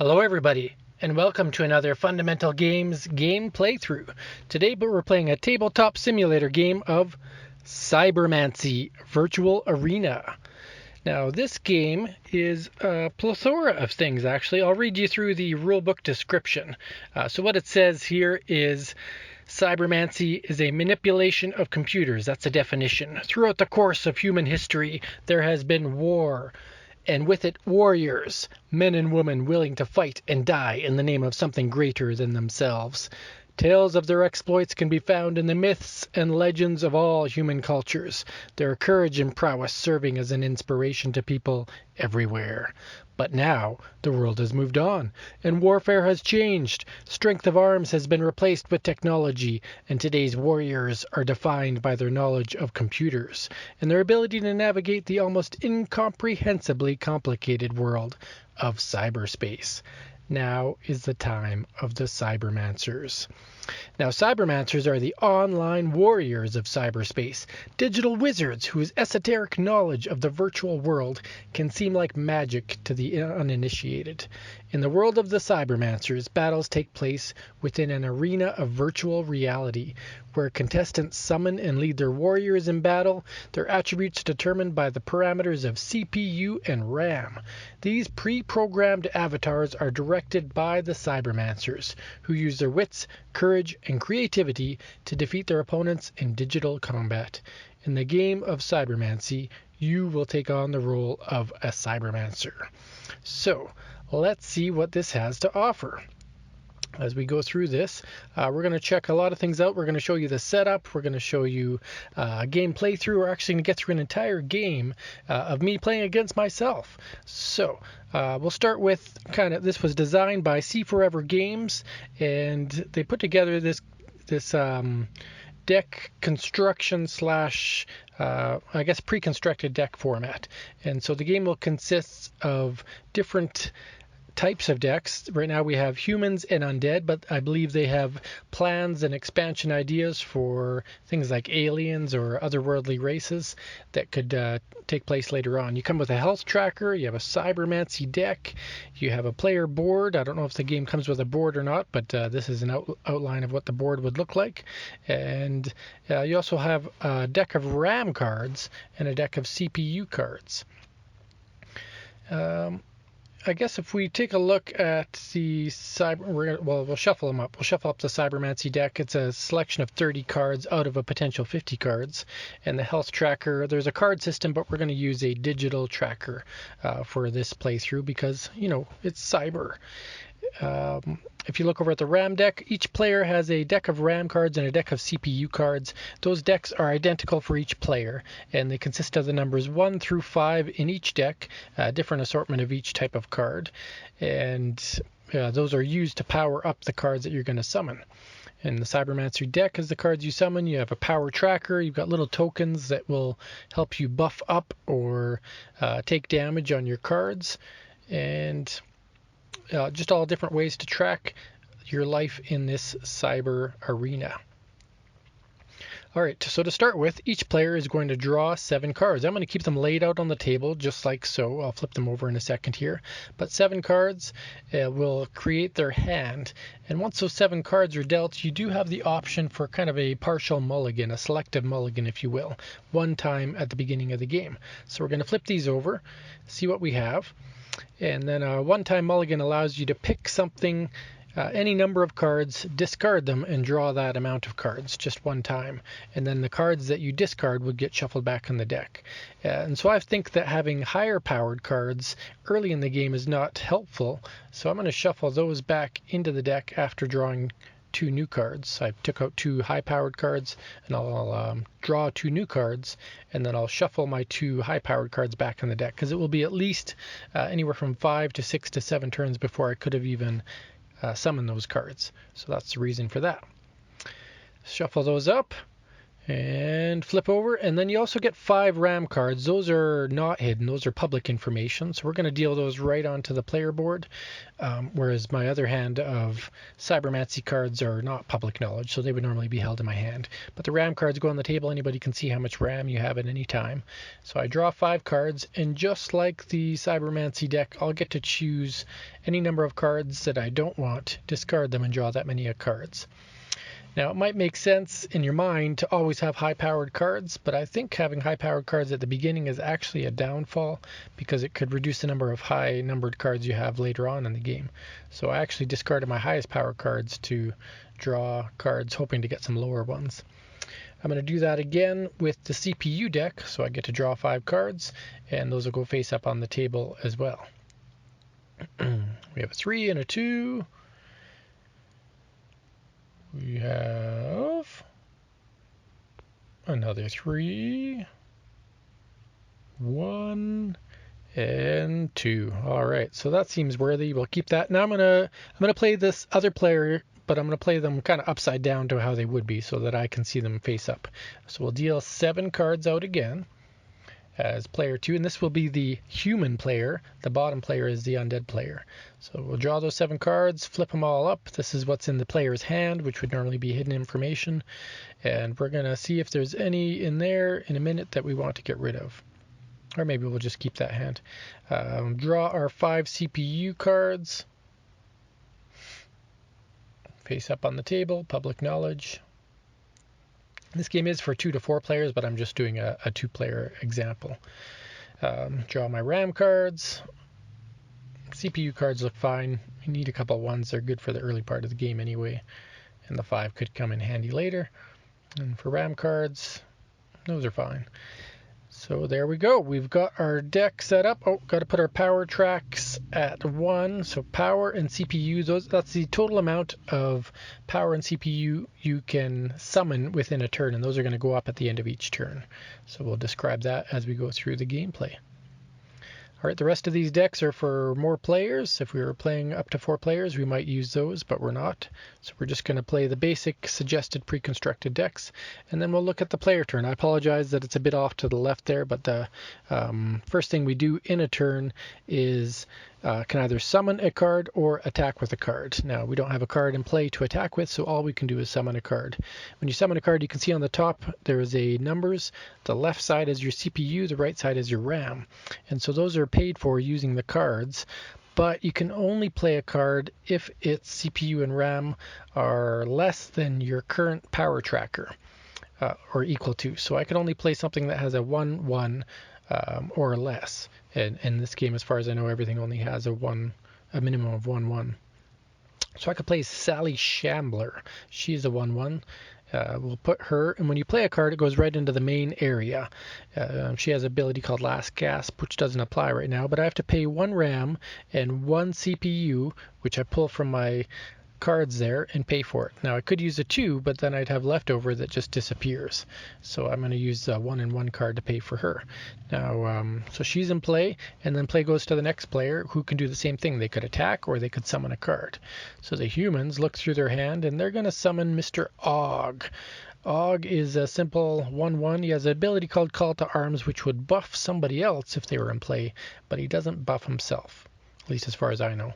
Hello everybody, and welcome to another Fundamental Games game playthrough. Today we're playing a tabletop simulator game of Cybermancy Virtual Arena. Now this game is a plethora of things actually. I'll read you through the rulebook description. So what it says here is Cybermancy is a manipulation of computers. That's a definition. Throughout the course of human history, there has been war, and with it warriors, men and women willing to fight and die in the name of something greater than themselves. Tales of their exploits can be found in the myths and legends of all human cultures, their courage and prowess serving as an inspiration to people everywhere. But now, the world has moved on, and warfare has changed. Strength of arms has been replaced with technology, and today's warriors are defined by their knowledge of computers and their ability to navigate the almost incomprehensibly complicated world of cyberspace. Now is the time of the Cybermancers. Now, Cybermancers are the online warriors of cyberspace, digital wizards whose esoteric knowledge of the virtual world can seem like magic to the uninitiated. In the world of the Cybermancers, battles take place within an arena of virtual reality, where contestants summon and lead their warriors in battle, their attributes determined by the parameters of CPU and RAM. These pre-programmed avatars are directed by the Cybermancers, who use their wits, courage, and creativity to defeat their opponents in digital combat. In the game of Cybermancy, you will take on the role of a Cybermancer. So, let's see what this has to offer. As we go through this, we're going to check a lot of things out. We're going to show you the setup. We're going to show you a game playthrough. We're actually going to get through an entire game of me playing against myself. So we'll start with this was designed by Seeforever Games, and they put together this deck construction slash I guess pre-constructed deck format. And so the game will consist of different types of decks. Right now we have humans and undead, but I believe they have plans and expansion ideas for things like aliens or otherworldly races that could take place later on. You come with a health tracker, you have a Cybermancy deck, you have a player board. I don't know if the game comes with a board or not, but this is an outline of what the board would look like. And you also have a deck of RAM cards and a deck of CPU cards. I guess if we take a look at the we'll shuffle them up. We'll shuffle up the Cybermancy deck. It's a selection of 30 cards out of a potential 50 cards. And the health tracker, there's a card system, but we're going to use a digital tracker for this playthrough because, it's cyber. If you look over at the RAM deck, each player has a deck of RAM cards and a deck of CPU cards. Those decks are identical for each player, and they consist of the numbers 1 through 5 in each deck, a different assortment of each type of card. And those are used to power up the cards that you're going to summon. In the Cybermancer deck, as the cards you summon, you have a power tracker. You've got little tokens that will help you buff up or take damage on your cards. And just all different ways to track your life in this cyber arena. All right, so to start with, each player is going to draw 7 cards. I'm going to keep them laid out on the table just like so. I'll flip them over in a second here. But 7 cards will create their hand. And once those 7 cards are dealt, you do have the option for kind of a partial mulligan, a selective mulligan, if you will, one time at the beginning of the game. So we're going to flip these over, see what we have. And then a one-time mulligan allows you to pick something, any number of cards, discard them, and draw that amount of cards just one time. And then the cards that you discard would get shuffled back in the deck. And so I think that having higher-powered cards early in the game is not helpful. So I'm going to shuffle those back into the deck after drawing 2 new cards. I took out 2 high-powered cards, and I'll draw 2 new cards, and then I'll shuffle my 2 high-powered cards back in the deck, because it will be at least anywhere from 5 to 6 to 7 turns before I could have even summoned those cards. So that's the reason for that. Shuffle those up, And flip over, and then you also get 5 RAM cards. Those are not hidden, those are public information, so we're going to deal those right onto the player board, whereas my other hand of Cybermancy cards are not public knowledge, so they would normally be held in my hand. But the RAM cards go on the table, anybody can see how much RAM you have at any time. So I draw 5 cards, and just like the Cybermancy deck, I'll get to choose any number of cards that I don't want, discard them, and draw that many cards. Now, it might make sense in your mind to always have high-powered cards, but I think having high-powered cards at the beginning is actually a downfall because it could reduce the number of high-numbered cards you have later on in the game. So I actually discarded my highest-powered cards to draw cards, hoping to get some lower ones. I'm going to do that again with the CPU deck, so I get to draw 5 cards, and those will go face up on the table as well. We have a 3 and a 2. We have another 3, 1, and 2. All right, so that seems worthy. We'll keep that. Now I'm gonna play this other player, but I'm gonna play them kind of upside down to how they would be, so that I can see them face up. So we'll deal 7 cards out again as player 2, and this will be the human player. The bottom player is the undead player. So we'll draw those 7 cards, flip them all up. This is what's in the player's hand, which would normally be hidden information, and we're going to see if there's any in there in a minute that we want to get rid of. Or maybe we'll just keep that hand. Draw our 5 CPU cards. Face up on the table, public knowledge. This game is for 2 to 4 players, but I'm just doing a 2-player example. Draw my RAM cards. CPU cards look fine. You need a couple of ones. They're good for the early part of the game anyway, and the 5 could come in handy later. And for RAM cards, those are fine. So there we go. We've got our deck set up. Oh, got to put our power tracks at 1. So power and CPU, that's the total amount of power and CPU you can summon within a turn, and those are going to go up at the end of each turn. So we'll describe that as we go through the gameplay. All right, the rest of these decks are for more players. If we were playing up to 4 players, we might use those, but we're not. So we're just going to play the basic suggested pre-constructed decks, and then we'll look at the player turn. I apologize that it's a bit off to the left there, but the first thing we do in a turn is can either summon a card or attack with a card. Now, we don't have a card in play to attack with, so all we can do is summon a card. When you summon a card, you can see on the top there is a numbers. The left side is your CPU, the right side is your RAM. And so those are paid for using the cards, but you can only play a card if its CPU and RAM are less than your current power tracker, or equal to. So I can only play something that has a 1-1 or less. And in this game, as far as I know, everything only has a minimum of 1-1. So I could play Sally Shambler. She's a 1-1. We'll put her, and when you play a card, it goes right into the main area. She has an ability called Last Gasp, which doesn't apply right now, but I have to pay 1 RAM and 1 CPU, which I pull from my cards there and pay for it. Now I could use a 2, but then I'd have leftover that just disappears. So I'm going to use a 1 and 1 card to pay for her. Now, so she's in play, and then play goes to the next player who can do the same thing. They could attack or they could summon a card. So the humans look through their hand and they're going to summon Mr. Og. Og is a simple 1-1. He has an ability called Call to Arms, which would buff somebody else if they were in play, but he doesn't buff himself, at least as far as I know.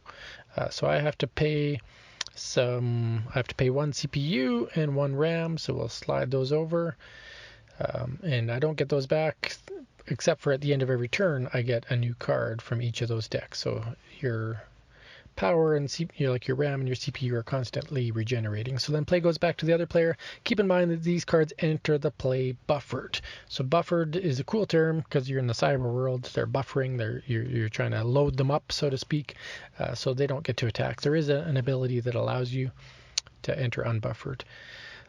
So I have to pay 1 CPU and 1 RAM, so we'll slide those over, and I don't get those back except for at the end of every turn I get a new card from each of those decks. So your power and like your RAM and your CPU are constantly regenerating. So then play goes back to the other player. Keep in mind that these cards enter the play buffered. So buffered is a cool term because you're in the cyber world. They're buffering. You're trying to load them up, so to speak, so they don't get to attack. There is an ability that allows you to enter unbuffered.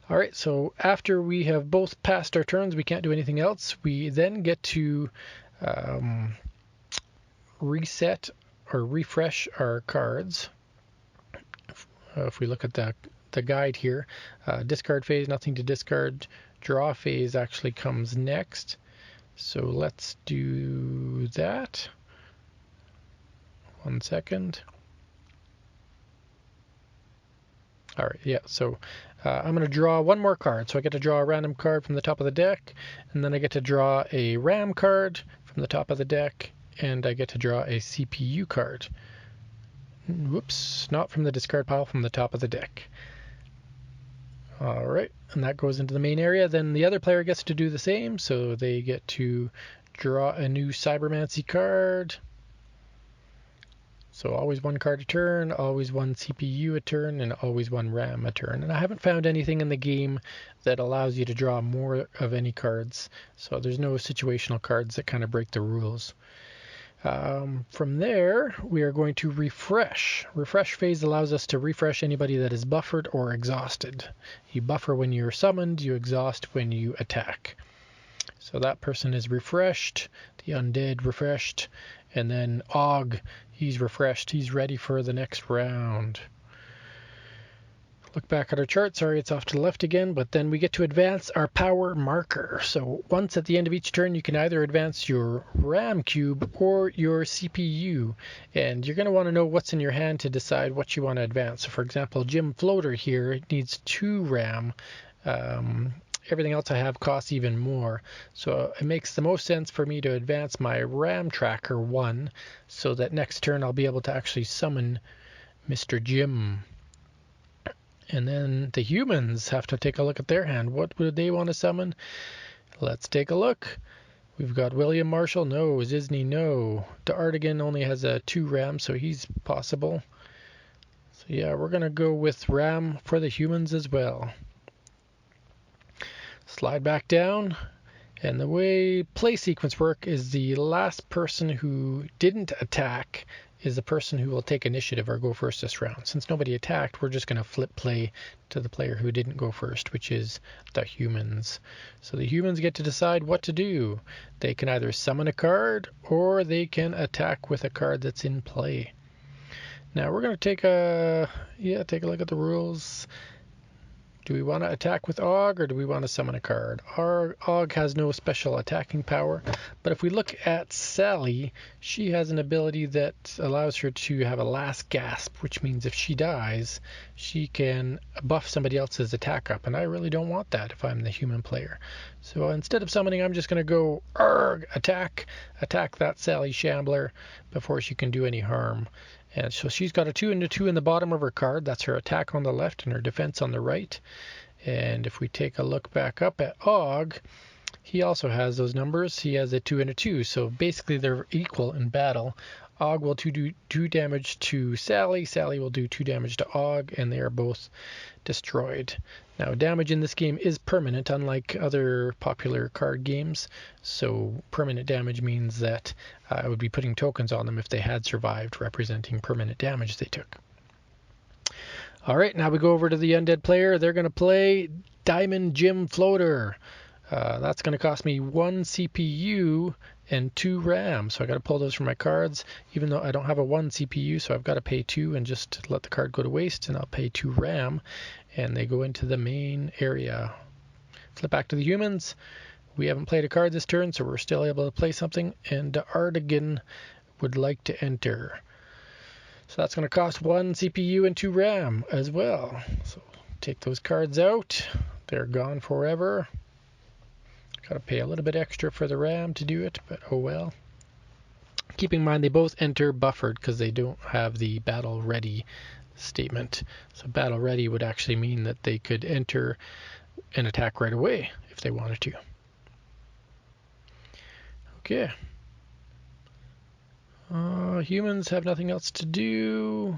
All right, so after we have both passed our turns, we can't do anything else. We then get to reset or refresh our cards. If we look at the guide here, discard phase, nothing to discard. Draw phase actually comes next. So let's do that. 1 second. All right, yeah, so I'm going to draw one more card. So I get to draw a random card from the top of the deck, and then I get to draw a RAM card from the top of the deck, and I get to draw a CPU card. Whoops, not from the discard pile, from the top of the deck. Alright, and that goes into the main area. Then the other player gets to do the same, so they get to draw a new Cybermancy card. So always one card a turn, always one CPU a turn, and always one RAM a turn. And I haven't found anything in the game that allows you to draw more of any cards, so there's no situational cards that kind of break the rules. From there, we are going to refresh. Refresh phase allows us to refresh anybody that is buffered or exhausted. You buffer when you're summoned, you exhaust when you attack. So that person is refreshed, the undead refreshed, and then Og, he's refreshed, he's ready for the next round. Look back at our chart. Sorry, it's off to the left again, but then we get to advance our power marker. So once at the end of each turn, you can either advance your RAM cube or your CPU, and you're going to want to know what's in your hand to decide what you want to advance. So for example, Jim Floater here needs 2 RAM. Everything else I have costs even more. So it makes the most sense for me to advance my RAM tracker 1, so that next turn I'll be able to actually summon Mr. Jim. And then the humans have to take a look at their hand. What would they want to summon? Let's take a look. We've got William Marshall, no. Zizny, no. D'Artigan only has a 2 RAM, so he's possible. So yeah, we're going to go with RAM for the humans as well. Slide back down. And the way play sequence work is the last person who didn't attack is the person who will take initiative or go first this round. Since nobody attacked, we're just going to flip play to the player who didn't go first, which is the humans. So the humans get to decide what to do. They can either summon a card or they can attack with a card that's in play. Now we're going to take a look at the rules. Do we want to attack with Og or do we want to summon a card? Og has no special attacking power, but if we look at Sally, she has an ability that allows her to have a last gasp, which means if she dies, she can buff somebody else's attack up, and I really don't want that if I'm the human player. So instead of summoning, I'm just going to go attack that Sally Shambler before she can do any harm. And so she's got a 2 and a 2 in the bottom of her card. That's her attack on the left and her defense on the right. And if we take a look back up at Og, he also has those numbers. He has a 2 and a 2. So basically they're equal in battle. Og will do 2 damage to Sally. Sally will do 2 damage to Og, and they are both destroyed. Now, damage in this game is permanent, unlike other popular card games. So permanent damage means that I would be putting tokens on them if they had survived, representing permanent damage they took. All right, now we go over to the undead player. They're going to play Diamond Jim Floater. That's going to cost me 1 CPU and 2 RAM. So I got to pull those from my cards, even though I don't have a 1 CPU, so I've got to pay 2 and just let the card go to waste, and I'll pay 2 RAM, and they go into the main area. Flip back to the humans. We haven't played a card this turn, so we're still able to play something, and D'Artigan would like to enter. So that's going to cost 1 CPU and 2 RAM as well. So take those cards out. They're gone forever. Got to pay a little bit extra for the RAM to do it, but oh well. Keep in mind they both enter buffered because they don't have the battle ready statement. So battle ready would actually mean that they could enter and attack right away if they wanted to. Okay. Humans have nothing else to do.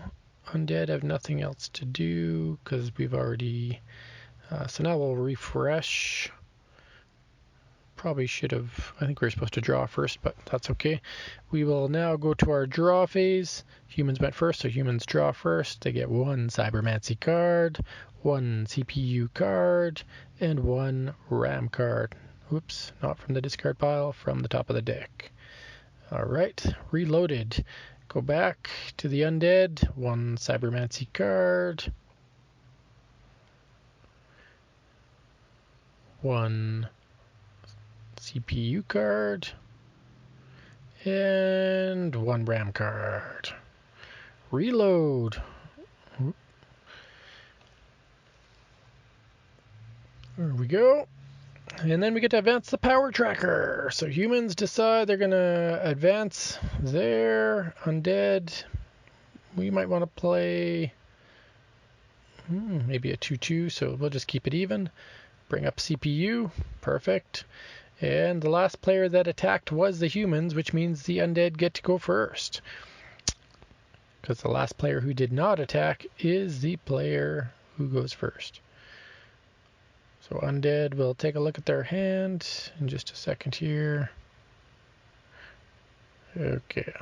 Undead have nothing else to do because we've already... so now we'll refresh. Probably should have, I think we were supposed to draw first, but that's okay. We will now go to our draw phase. Humans went first, so humans draw first. They get 1 Cybermancy card, 1 CPU card, and 1 RAM card. Oops, not from the discard pile, from the top of the deck. Alright, reloaded. Go back to the undead, 1 Cybermancy card, 1 CPU card, and 1 RAM card. Reload. There we go. And then we get to advance the power tracker. So humans decide they're going to advance their undead. We might want to play maybe a 2-2, so we'll just keep it even. Bring up CPU. Perfect. And the last player that attacked was the humans, which means the undead get to go first. Because the last player who did not attack is the player who goes first. So undead, we'll take a look at their hand in just a second here. Okay.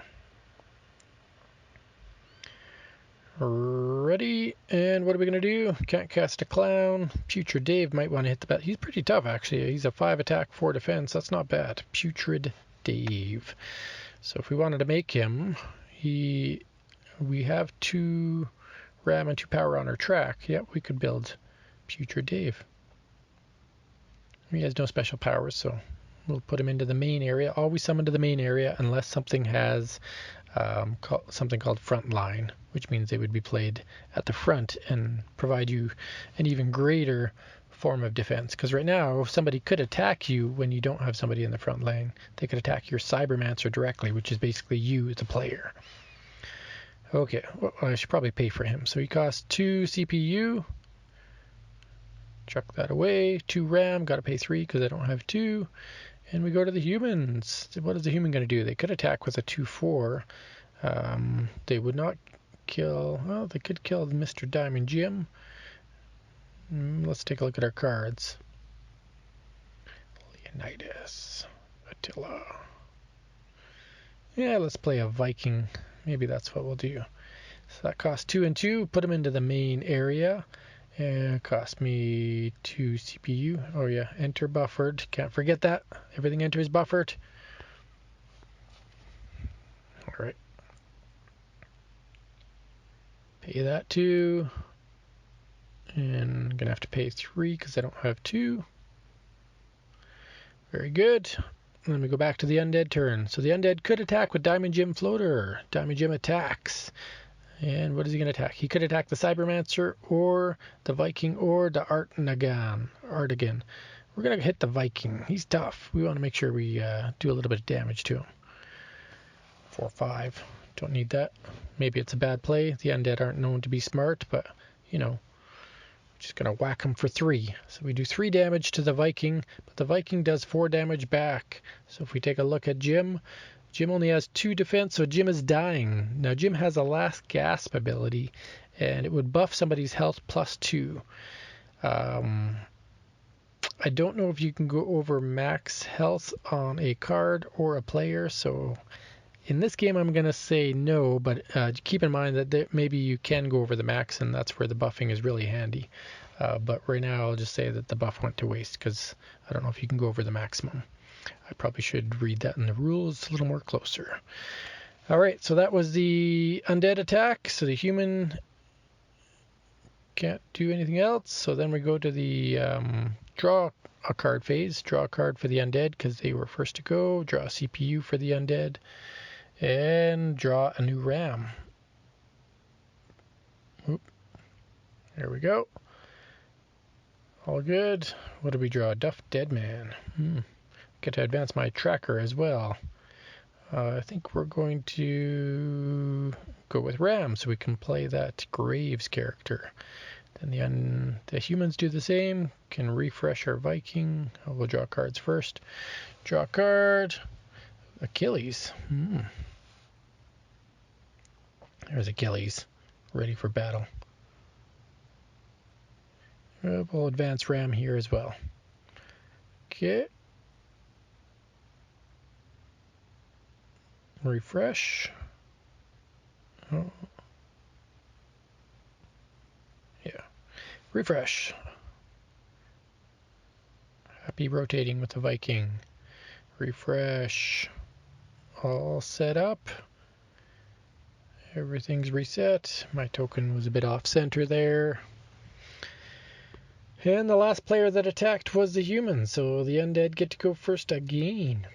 Ready, and what are we going to do? Can't cast a clown. Putrid Dave might want to hit the bat. He's pretty tough, actually. He's a 5 attack, 4 defense. That's not bad. Putrid Dave. So if we wanted to make him, we have 2 ram and 2 power on our track. Yep, we could build Putrid Dave. He has no special powers, so we'll put him into the main area. Always summon to the main area unless something has something called front line, which means they would be played at the front and provide you an even greater form of defense. Because right now, if somebody could attack you when you don't have somebody in the front line, they could attack your Cybermancer directly, which is basically you as a player. Okay, well, I should probably pay for him. So he costs 2 CPU. Chuck that away. 2 RAM, got to pay 3 because I don't have 2. And we go to the humans. What is the human going to do? They could attack with a 2-4. They would not kill... Well, they could kill Mr. Diamond Jim. Let's take a look at our cards. Leonidas. Attila. Yeah, let's play a Viking. Maybe that's what we'll do. So that costs 2 and 2. Put them into the main area. And it cost me 2 CPU. Oh yeah, enter buffered. Can't forget that. Everything enters buffered. Alright. Pay that 2. And I'm going to have to pay 3 because I don't have 2. Very good. Let me go back to the undead turn. So the undead could attack with Diamond Jim Floater. Diamond Jim attacks. And what is he going to attack? He could attack the Cybermancer or the Viking or the Artigan. We're going to hit the Viking. He's tough. We want to make sure we do a little bit of damage to him. 4-5. Don't need that. Maybe it's a bad play. The undead aren't known to be smart, but, you know, just going to whack him for 3. So we do 3 damage to the Viking, but the Viking does 4 damage back. So if we take a look at Jim, Jim only has 2 defense, so Jim is dying. Now Jim has a last gasp ability, and it would buff somebody's health plus 2. I don't know if you can go over max health on a card or a player, so in this game I'm going to say no, but keep in mind that maybe you can go over the max, and that's where the buffing is really handy. But right now I'll just say that the buff went to waste because I don't know if you can go over the maximum. I probably should read that in the rules a little more closer. Alright, so that was the undead attack. So the human can't do anything else. So then we go to the draw a card phase. Draw a card for the undead because they were first to go. Draw a CPU for the undead. And draw a new ram. Oop. There we go. All good. What do we draw? Duff Dead Man. Get to advance my tracker as well. I think we're going to go with Ram so we can play that Graves character. Then the humans do the same. Can refresh our Viking. We'll draw cards first. Draw a card. Achilles. There's Achilles. Ready for battle. We'll advance Ram here as well. Okay. Refresh. Oh. Yeah. Refresh. Happy rotating with the Viking. Refresh. All set up. Everything's reset. My token was a bit off center there. And the last player that attacked was the human, so the undead get to go first again.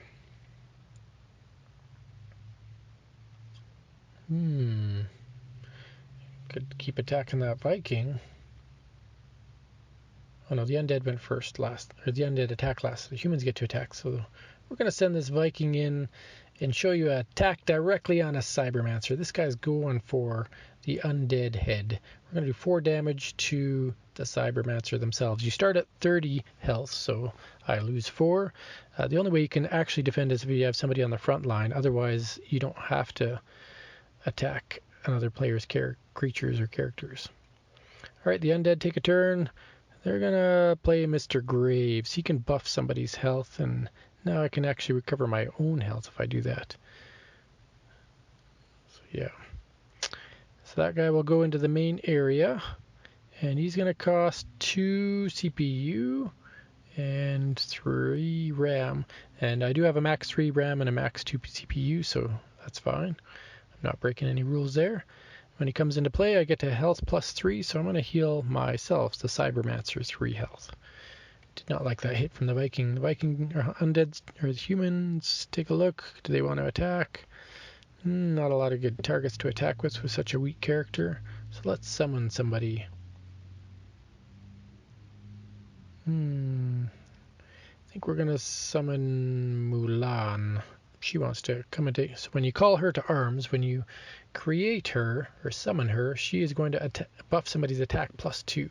Could keep attacking that Viking. Oh no, the undead went first last, or the undead attack last. The humans get to attack, so we're going to send this Viking in and show you an attack directly on a Cybermancer. This guy's going for the undead head. We're going to do 4 damage to the Cybermancer themselves. You start at 30 health, so I lose 4. The only way you can actually defend is if you have somebody on the front line. Otherwise, you don't have to attack another player's creatures or characters. Alright, the undead take a turn. They're going to play Mr. Graves. He can buff somebody's health, and now I can actually recover my own health if I do that. So yeah. So that guy will go into the main area, and he's going to cost 2 CPU and 3 RAM. And I do have a max 3 RAM and a max 2 CPU, so that's fine. I'm not breaking any rules there. When he comes into play, I get to health plus 3, so I'm going to heal myself, the Cybermancer, 3 health. Did not like that hit from the Viking. The Viking or undead or the humans, take a look. Do they want to attack? Not a lot of good targets to attack with such a weak character. So let's summon somebody. I think we're going to summon Mulan. She wants to come and take. So when you call her to arms, when you create her or summon her, she is going to buff somebody's attack plus 2.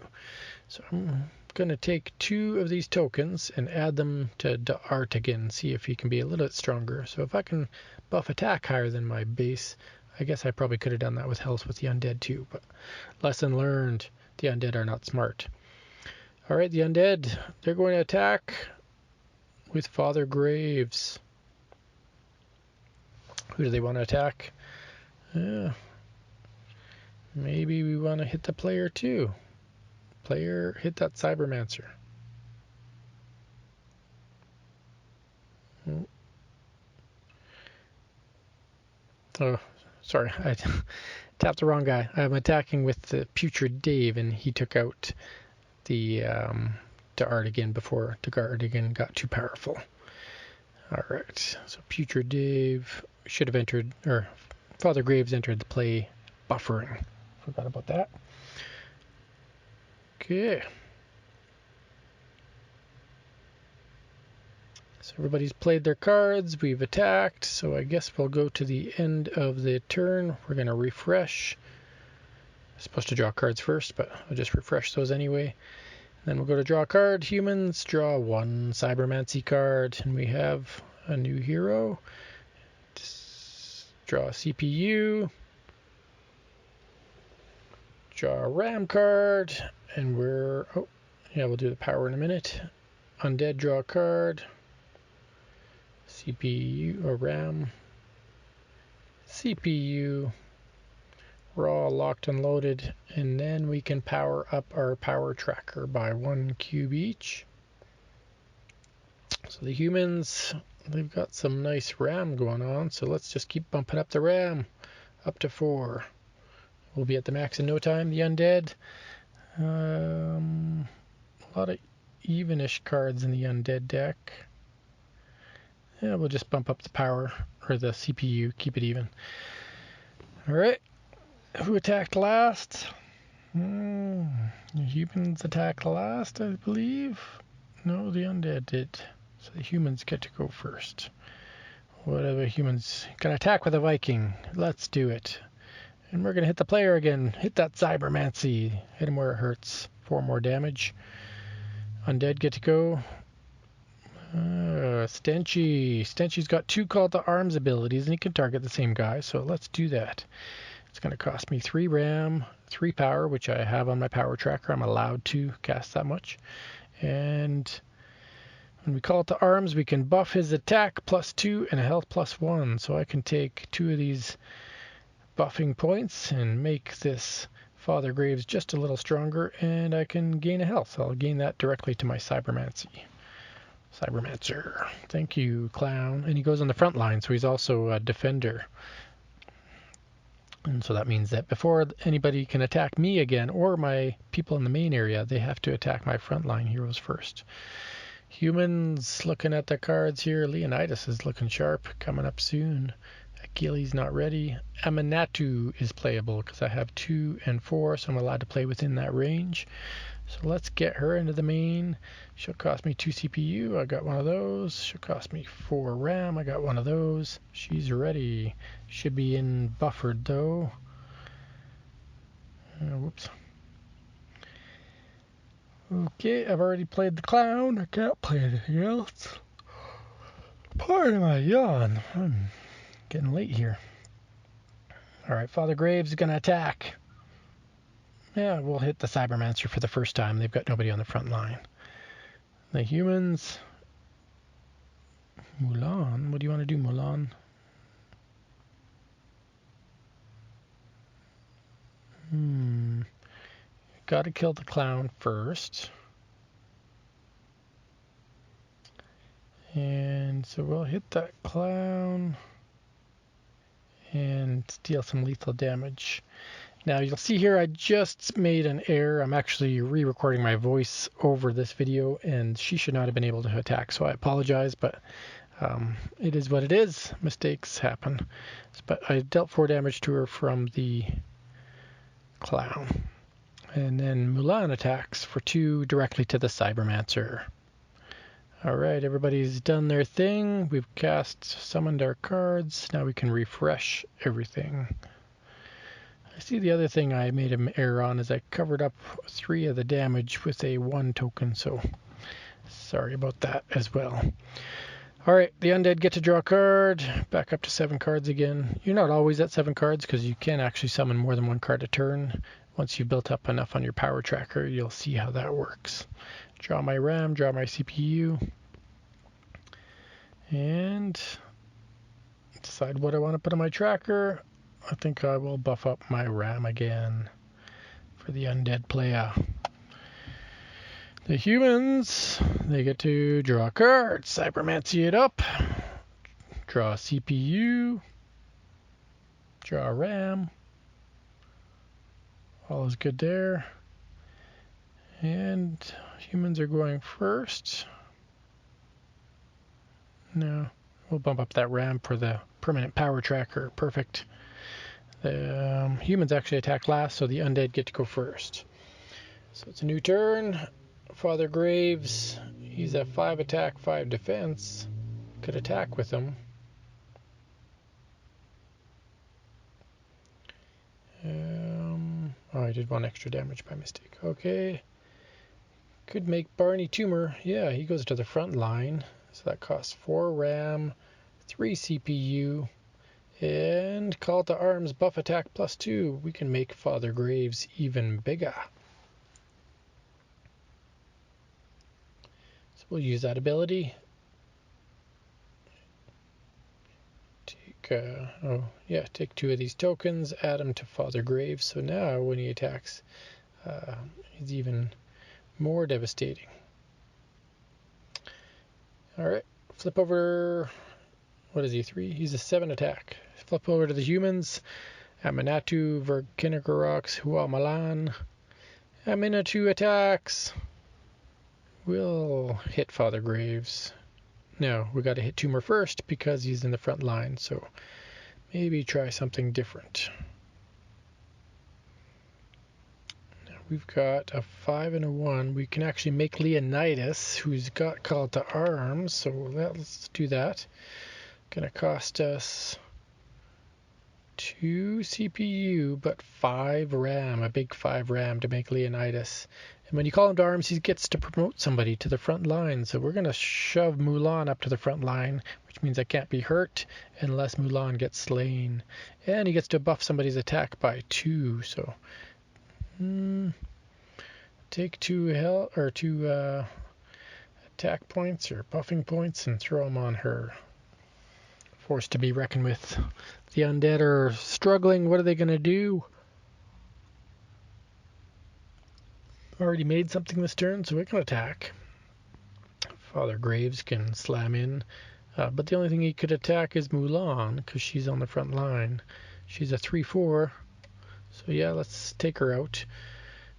So I'm going to take 2 of these tokens and add them to Art again, see if he can be a little bit stronger. So if I can buff attack higher than my base, I guess I probably could have done that with health with the undead too, but lesson learned, the undead are not smart. Alright, the undead, they're going to attack with Father Graves. Who do they want to attack? Maybe we want to hit the player too. Player, hit that Cybermancer. Oh, sorry, I tapped the wrong guy. I'm attacking with the Putrid Dave, and he took out the Artigan before the Artigan got too powerful. Alright, so Putrid Dave should have entered, or Father Graves entered the play buffering. Forgot about that. Okay. So everybody's played their cards, we've attacked, so I guess we'll go to the end of the turn. We're going to refresh. I'm supposed to draw cards first, but I'll just refresh those anyway. Then we'll go to draw a card. Humans, draw 1 Cybermancy card, and we have a new hero. Just draw a CPU. Draw a RAM card, and we'll do the power in a minute. Undead, draw a card. CPU or RAM. CPU. We're all locked and loaded, and then we can power up our power tracker by 1 cube each. So the humans, they've got some nice RAM going on, so let's just keep bumping up the RAM up to 4. We'll be at the max in no time. The undead, a lot of evenish cards in the undead deck. Yeah, we'll just bump up the power, or the CPU, keep it even. Alright, who attacked last? The humans attacked last, I believe. No, the undead did. So the humans get to go first. What are the humans? Gonna attack with a Viking. Let's do it. And we're gonna hit the player again. Hit that Cybermancy. Hit him where it hurts. 4 more damage. Undead get to go. Stenchy. Stenchy's got 2 call to arms abilities, and he can target the same guy, so let's do that. It's going to cost me 3 RAM, 3 power, which I have on my power tracker. I'm allowed to cast that much. And when we call it to arms, we can buff his attack plus 2 and a health plus 1. So I can take 2 of these buffing points and make this Father Graves just a little stronger, and I can gain a health. I'll gain that directly to my Cybermancy. Cybermancer. Thank you, clown. And he goes on the front line, so he's also a defender. And so that means that before anybody can attack me again, or my people in the main area, they have to attack my frontline heroes first. Humans, looking at the cards here. Leonidas is looking sharp, coming up soon. Achilles not ready. Amanatu is playable because I have 2 and 4, so I'm allowed to play within that range. So let's get her into the main. She'll cost me 2 CPU. I got one of those. She'll cost me 4 RAM. I got one of those. She's ready. Should be in buffered though. Whoops. Okay, I've already played the clown. I can't play anything else. Pardon my yawn. I'm getting late here. Alright, Father Graves is going to attack. Yeah, we'll hit the Cybermancer for the first time. They've got nobody on the front line. The humans... Mulan? What do you want to do, Mulan? Gotta kill the clown first. And so we'll hit that clown and deal some lethal damage. Now you'll see here I just made an error. I'm actually re-recording my voice over this video and she should not have been able to attack, so I apologize, but it is what it is. Mistakes happen. But I dealt 4 damage to her from the clown. And then Mulan attacks for 2 directly to the Cybermancer. Alright, everybody's done their thing. We've summoned our cards. Now we can refresh everything. I see the other thing I made an error on is I covered up 3 of the damage with a 1 token, so sorry about that as well. Alright, the undead get to draw a card, back up to 7 cards again. You're not always at 7 cards because you can actually summon more than 1 card a turn. Once you've built up enough on your power tracker, you'll see how that works. Draw my RAM, draw my CPU, and decide what I want to put on my tracker. I think I will buff up my RAM again for the undead player. The humans, they get to draw a card, Cybermancy it up, draw a CPU, draw a RAM. All is good there. And humans are going first. No, we'll bump up that RAM for the permanent power tracker. Perfect. The humans actually attack last, so the undead get to go first. So it's a new turn. Father Graves, he's at 5 attack, 5 defense. Could attack with him. Oh, I did 1 extra damage by mistake. Okay. Could make Barney Tumor. Yeah, he goes to the front line. So that costs 4 RAM, 3 CPU, and call to arms buff attack +2. We can make Father Graves even bigger. So we'll use that ability. Take 2 of these tokens, add them to Father Graves. So now when he attacks, he's even more devastating. Alright, flip over. What is he, 3? He's a 7 attack. Flip over to the humans. Aminatu, Verkinagorox, Hua Malan. Aminatu attacks. We'll hit Father Graves. No, we got to hit Tumor first because he's in the front line, so maybe try something different. Now we've got a 5 and a 1. We can actually make Leonidas, who's got call to arms, so let's do that. Gonna cost us 2 CPU, but 5 RAM, a big 5 RAM to make Leonidas. And when you call him to arms, he gets to promote somebody to the front line. So we're going to shove Mulan up to the front line, which means I can't be hurt unless Mulan gets slain. And he gets to buff somebody's attack by 2. So take 2 attack points or buffing points and throw them on her. Force to be reckoned with. The undead are struggling. What are they going to do? Already made something this turn, so we can attack. Father Graves can slam in, but the only thing he could attack is Mulan because she's on the front line. She's a 3/4, so yeah, let's take her out.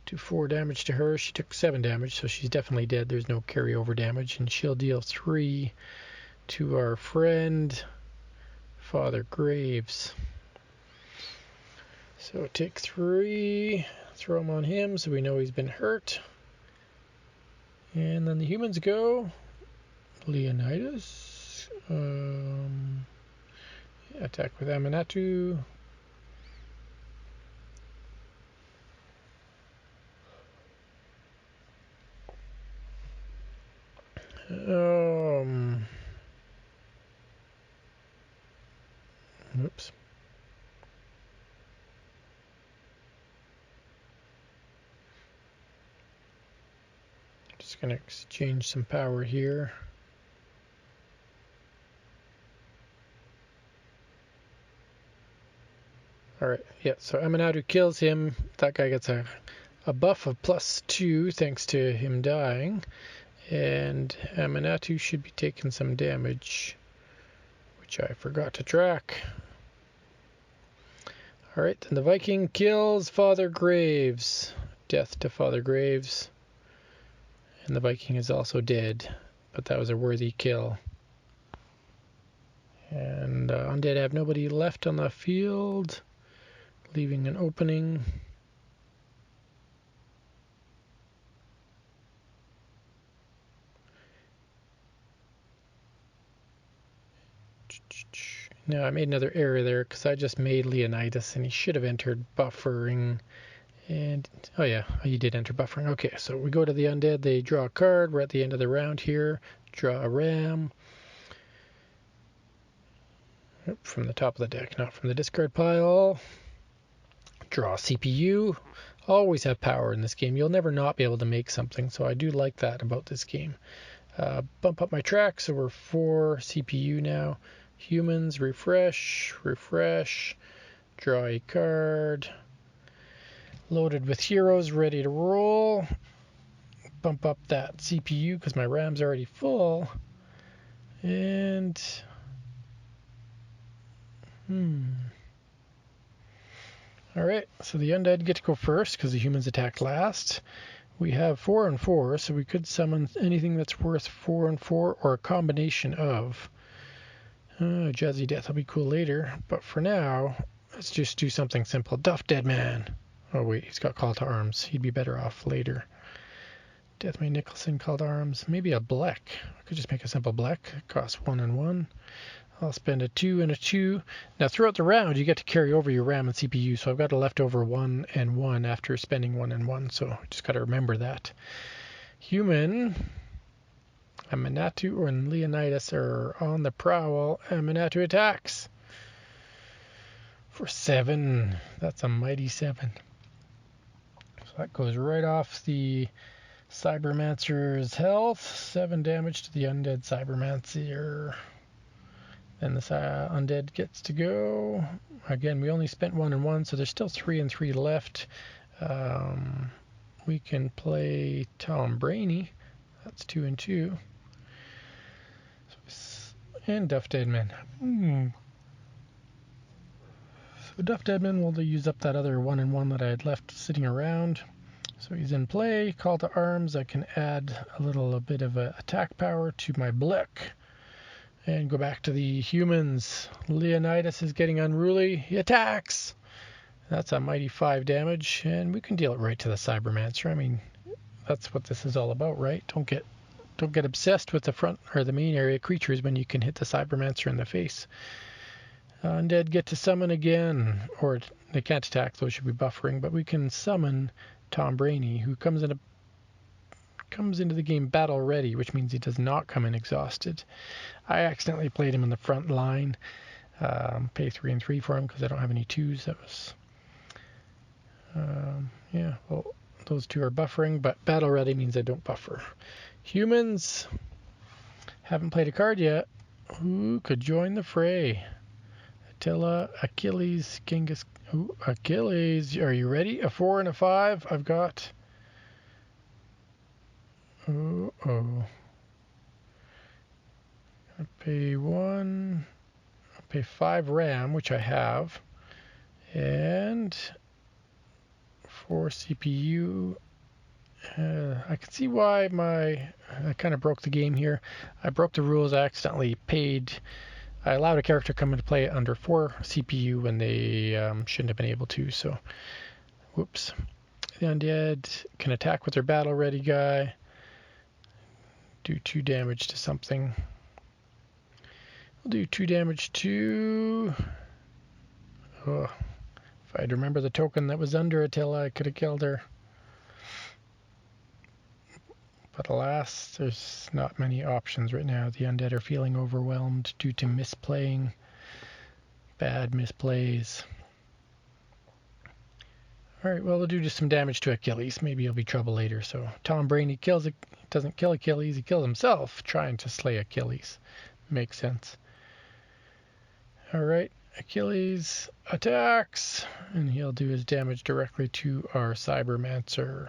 Do 4 damage to her. She took 7 damage, so she's definitely dead. There's no carryover damage, and she'll deal 3 to our friend Father Graves. So take 3. Throw him on him so we know he's been hurt. And then the humans go. Leonidas. Attack with Amanatu. Oops. Just going to exchange some power here. Alright, yeah, so Amanatu kills him. That guy gets a buff of +2 thanks to him dying. And Amanatu should be taking some damage, which I forgot to track. Alright, then the Viking kills Father Graves. Death to Father Graves. And the Viking is also dead, but that was a worthy kill. And Undead have nobody left on the field, leaving an opening. Now I made another error there because I just made Leonidas and he should have entered buffering. And oh yeah, he did enter buffering. Okay, so we go to the Undead, they draw a card. We're at the end of the round here. Draw a ram. From the top of the deck, not from the discard pile. Draw a CPU. Always have power in this game. You'll never not be able to make something, so I do like that about this game. Bump up my track, so we're 4 CPU now. Humans, refresh, draw a card. Loaded with heroes, ready to roll. Bump up that CPU because my RAM's already full. And alright, so the Undead get to go first because the humans attack last. We have 4 and 4, so we could summon anything that's worth 4 and 4 or a combination of. Jazzy Death will be cool later, but for now, let's just do something simple. Duff Dead Man. Oh wait, he's got Call to Arms. He'd be better off later. Deathmay Nicholson, Call to Arms. Maybe a Bleck. I could just make a simple Bleck. Costs 1 and 1. I'll spend a 2 and a 2. Now throughout the round, you get to carry over your RAM and CPU, so I've got a leftover 1 and 1 after spending 1 and 1, so just got to remember that. Human, Amanatu and Leonidas are on the prowl. Amanatu attacks for 7. That's a mighty 7. So that goes right off the Cybermancer's health. 7 damage to the undead Cybermancer. Then the undead gets to go. Again, we only spent 1 and 1, so there's still 3 and 3 left. We can play Tom Brainy. That's 2 and 2. And Duff Deadman. So Duff Deadman will use up that other 1 and 1 that I had left sitting around. So he's in play. Call to Arms. I can add a little bit of attack power to my Blick. And go back to the humans. Leonidas is getting unruly. He attacks. That's a mighty 5 damage. And we can deal it right to the Cybermancer. I mean, that's what this is all about, right? Don't get obsessed with the front or the main area creatures when you can hit the Cybermancer in the face. Undead get to summon again. Or they can't attack, those should be buffering. But we can summon Tom Brainy, who comes into the game battle ready, which means he does not come in exhausted. I accidentally played him in the front line. Pay 3 and 3 for him because I don't have any 2s. That was yeah, well, those 2 are buffering, but battle ready means I don't buffer. Humans haven't played a card yet. Who could join the fray? Attila, Achilles, Genghis. Ooh, Achilles, are you ready? A 4 and a 5. I've got. I pay 1. I pay 5 RAM, which I have, and 4 CPU. I can see why I kind of broke the game here. I broke the rules. I accidentally I allowed a character to come into play under 4 CPU when they shouldn't have been able to. So, whoops. The undead can attack with their battle ready guy. do 2 damage to something. We'll do 2 damage to... Oh, if I'd remember the token that was under Attila, I could have killed her. But alas, there's not many options right now. The undead are feeling overwhelmed due to misplaying. Bad misplays. Alright, well, we'll do just some damage to Achilles. Maybe he'll be trouble later. So Tom Brainy doesn't kill Achilles, he kills himself trying to slay Achilles. Makes sense. Alright, Achilles attacks, and he'll do his damage directly to our Cybermancer.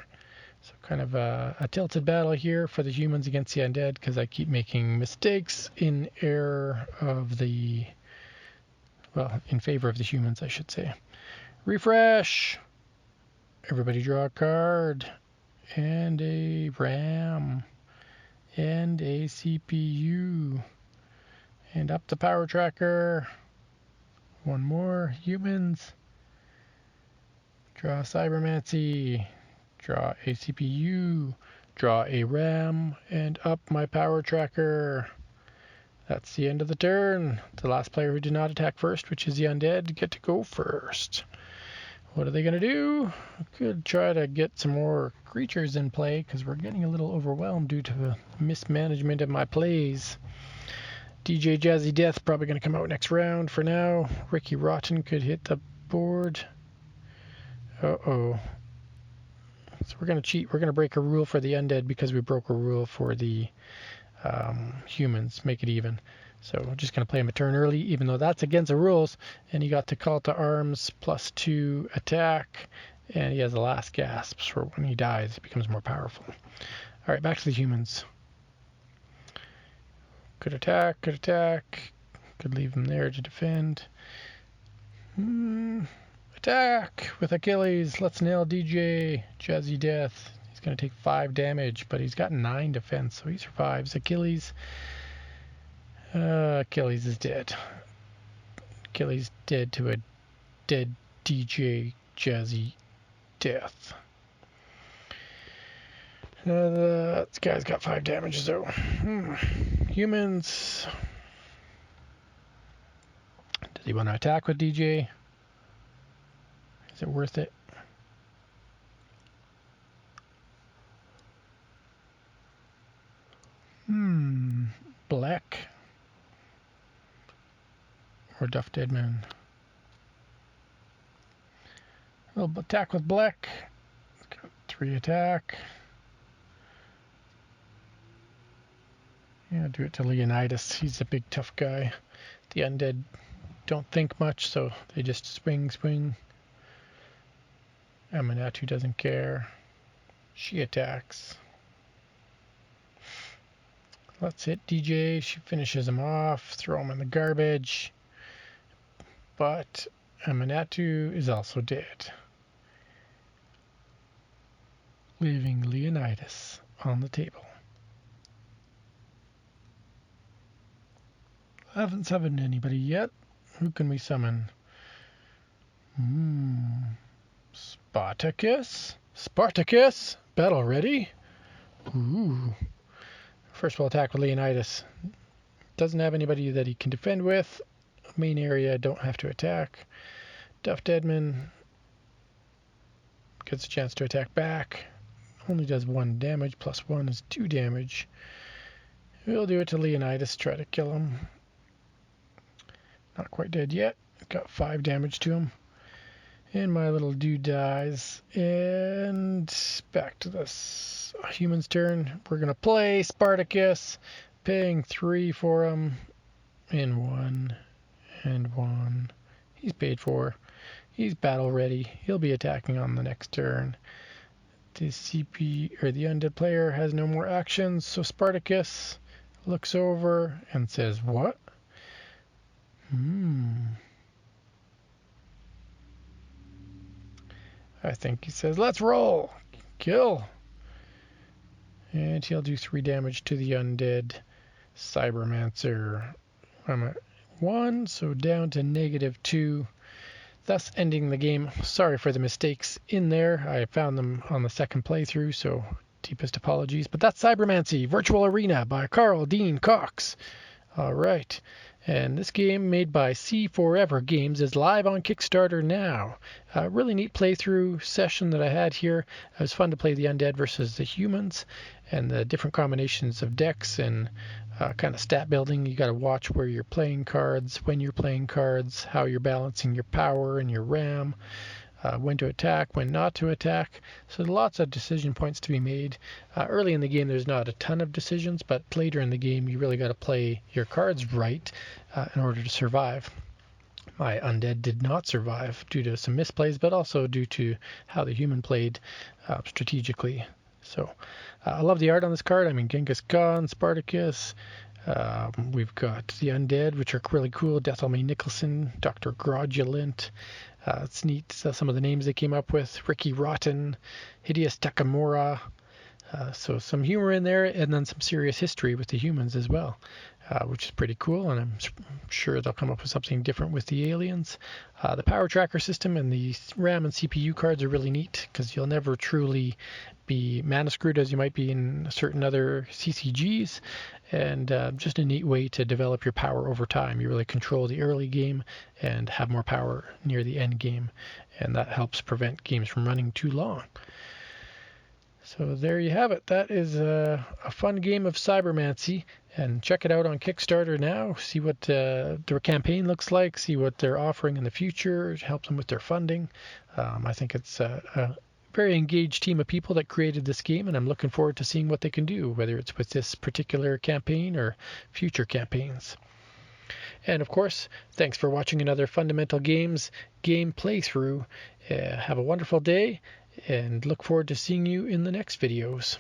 So kind of a tilted battle here for the humans against the undead, because I keep making mistakes in favor of the humans, I should say. Refresh! Everybody draw a card, and a RAM, and a CPU, and up the power tracker. One more, humans. Draw Cybermancy, draw a CPU, draw a RAM, and up my power tracker. That's the end of the turn. The last player who did not attack first, which is the undead, get to go first. What are they going to do? Could try to get some more creatures in play, because we're getting a little overwhelmed due to the mismanagement of my plays. DJ Jazzy Death probably going to come out next round. For now, Ricky Rotten could hit the board. Uh-oh. So we're going to cheat. We're going to break a rule for the undead because we broke a rule for the humans. Make it even. So we're just going to play him a turn early, even though that's against the rules. And he got to call to arms, +2 attack. And he has the last gasps for when he dies. It becomes more powerful. All right, back to the humans. Could attack, could attack. Could leave him there to defend. Attack with Achilles. Let's nail DJ Jazzy Death. He's going to take 5 damage, but he's got 9 defense, so he survives. Achilles is dead. Achilles dead to a dead DJ Jazzy Death. This guy's got 5 damage, though. Humans. Does he want to attack with DJ? Is it worth it? Black. Or Duff Deadman. We'll attack with Black. Got 3 attack. Yeah, do it to Leonidas. He's a big tough guy. The undead don't think much, so they just swing. Amanatu doesn't care. She attacks. Let's hit DJ. She finishes him off. Throw him in the garbage. But Amanatu is also dead. Leaving Leonidas on the table. I haven't summoned anybody yet. Who can we summon? Spartacus? Spartacus? Battle ready? Ooh. First we'll attack with Leonidas. Doesn't have anybody that he can defend with. Main area, don't have to attack. Duff Deadman gets a chance to attack back. Only does 1 damage, +1 is 2 damage. We'll do it to Leonidas, try to kill him. Not quite dead yet. Got 5 damage to him. And my little dude dies. And back to this human's turn. We're going to play Spartacus. Paying 3 for him. And 1. And 1. He's paid for. He's battle ready. He'll be attacking on the next turn. The CP, or the undead player, has no more actions. So Spartacus looks over and says, what? I think he says, let's roll. Kill. And he'll do 3 damage to the undead Cybermancer. I'm at 1, so down to -2. Thus ending the game. Sorry for the mistakes in there. I found them on the second playthrough, so Deepest apologies. But that's Cybermancy, Virtual Arena by Carl Dean Cox. All right. And this game, made by Seeforever Games, is live on Kickstarter now. A really neat playthrough session that I had here. It was fun to play the undead versus the humans, and the different combinations of decks and kind of stat building. You got to watch where you're playing cards, when you're playing cards, how you're balancing your power and your RAM, when to attack, when not to attack. So lots of decision points to be made. Early in the game there's not a ton of decisions, but later in the game you really got to play your cards right in order to survive. My undead did not survive due to some misplays, but also due to how the human played strategically. So I love the art on this card. I mean, Genghis Khan, Spartacus. We've got the undead, which are really cool. Dethelmy Nicholson, Dr. Grodulent. It's neat, some of the names they came up with. Ricky Rotten, Hideous Takamura. So some humor in there, and then some serious history with the humans as well, which is pretty cool, and I'm sure they'll come up with something different with the aliens. The power tracker system and the RAM and CPU cards are really neat, because you'll never truly be mana screwed as you might be in certain other CCGs, and just a neat way to develop your power over time. You really control the early game and have more power near the end game, and that helps prevent games from running too long. So there you have it. That is a fun game of Cybermancy, and check it out on Kickstarter now. See what their campaign looks like, see what they're offering in the future, help them with their funding. I think it's a very engaged team of people that created this game, and I'm looking forward to seeing what they can do, whether it's with this particular campaign or future campaigns. And of course, thanks for watching another Fundamental Games game playthrough. Have a wonderful day, and look forward to seeing you in the next videos.